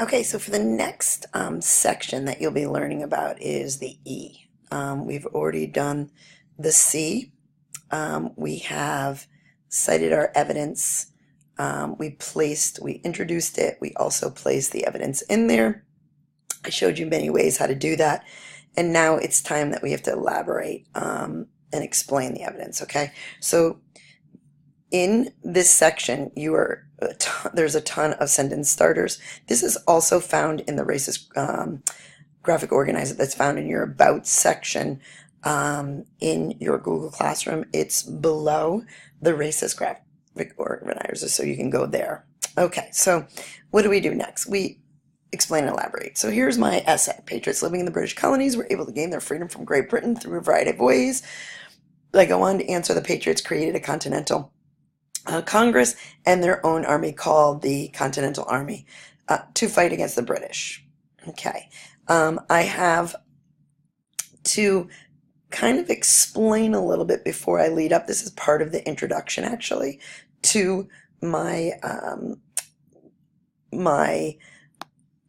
Okay, so for the next section that you'll be learning about is the E. We've already done the C. We have cited our evidence. We introduced it. We also placed the evidence in there. I showed you many ways how to do that. And now it's time that we have to elaborate and explain the evidence, okay? So in this section, there's a ton of sentence starters. This is also found in the racist graphic organizer that's found in your About section in your Google Classroom. It's below the racist graphic organizer, so you can go there. Okay, so what do we do next? We explain and elaborate. So here's my essay. Patriots living in the British colonies were able to gain their freedom from Great Britain through a variety of ways. I go on to answer the Patriots created a continental Congress and their own army called the Continental Army to fight against the British. Okay. I have to kind of explain a little bit before I lead up. This is part of the introduction, actually, to my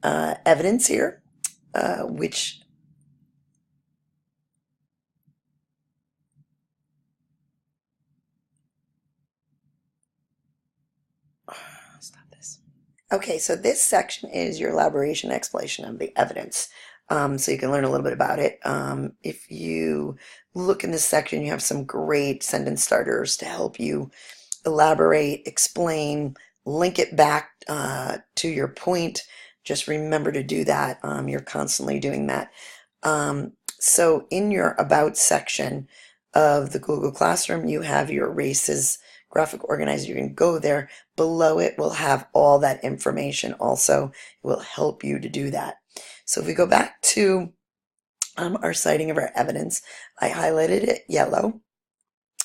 evidence here, which stop this. Okay, so this section is your elaboration and explanation of the evidence. So you can learn a little bit about it. If you look in this section, you have some great sentence starters to help you elaborate, explain, link it back to your point. Just remember to do that. You're constantly doing that. So in your About section of the Google Classroom, you have your races graphic organizer. You can go there. Below it will have all that information also. It will help you to do that. So if we go back to our citing of our evidence, I highlighted it yellow.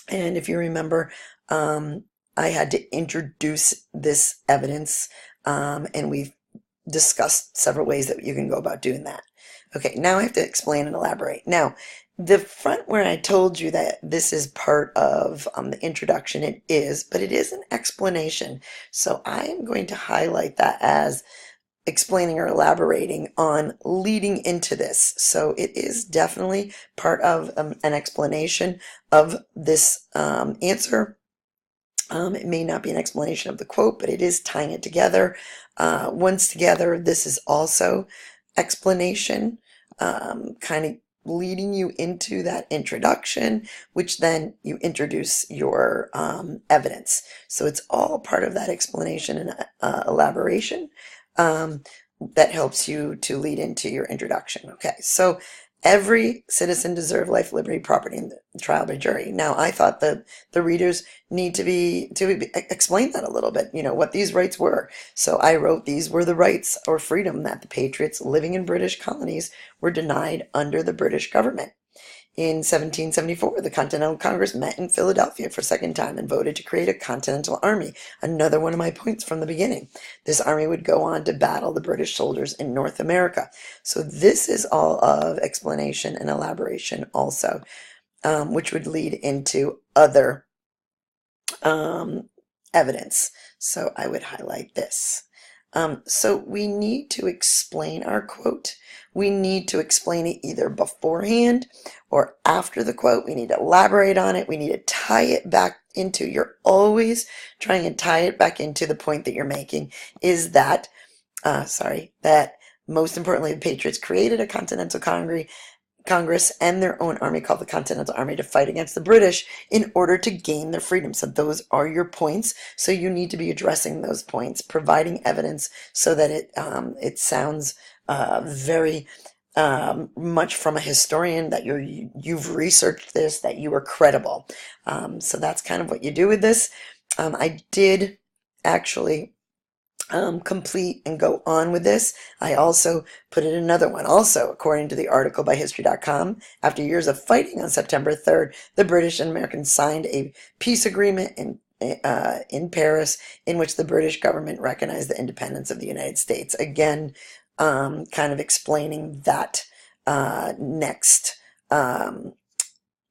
And if you remember, I had to introduce this evidence, and we've discussed several ways that you can go about doing that. Okay, now I have to explain and elaborate. Now, the front where I told you that this is part of the introduction, it is, but it is an explanation. So I am going to highlight that as explaining or elaborating on leading into this. So it is definitely part of an explanation of this answer. It may not be an explanation of the quote, but it is tying it together. Once together, this is also explanation, kind of leading you into that introduction, which then you introduce your evidence. So it's all part of that explanation and elaboration that helps you to lead into your introduction. Okay, so every citizen deserves life, liberty, property, and the trial by jury. Now, I thought that the readers need to explain that a little bit, what these rights were. So I wrote these were the rights or freedom that the patriots living in British colonies were denied under the British government. In 1774, the Continental Congress met in Philadelphia for a second time and voted to create a Continental Army. Another one of my points from the beginning. This army would go on to battle the British soldiers in North America. So this is all of explanation and elaboration also, which would lead into other evidence. So I would highlight this. So we need to explain our quote. We need to explain it either beforehand or after the quote. We need to elaborate on it. We need to tie it back you're always trying to tie it back into the point that you're making is that, that most importantly, the Patriots created a Continental Congress and their own army called the Continental Army to fight against the British in order to gain their freedom. So those are your points. So you need to be addressing those points, providing evidence so that it sounds very much from a historian that you've researched this, that you are credible. So that's kind of what you do with this. I did actually complete and go on with this. I also put in another one. Also, according to the article by History.com, after years of fighting on September 3rd, the British and Americans signed a peace agreement in Paris in which the British government recognized the independence of the United States. Again, kind of explaining that next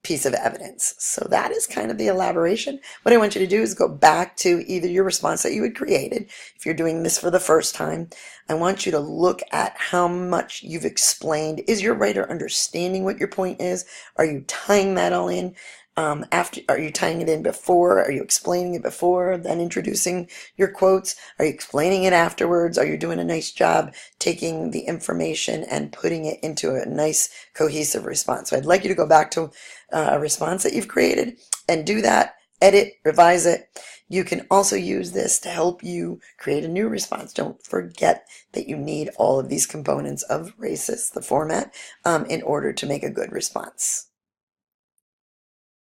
piece of evidence. So that is kind of the elaboration. What I want you to do is go back to either your response that you had created. If you're doing this for the first time, I want you to look at how much you've explained. Is your writer understanding what your point is? Are you tying that all in? Are you tying it in before? Are you explaining it before, then introducing your quotes? Are you explaining it afterwards? Are you doing a nice job taking the information and putting it into a nice cohesive response? So I'd like you to go back to a response that you've created and do that, edit, revise it. You can also use this to help you create a new response. Don't forget that you need all of these components of racist, the format, in order to make a good response.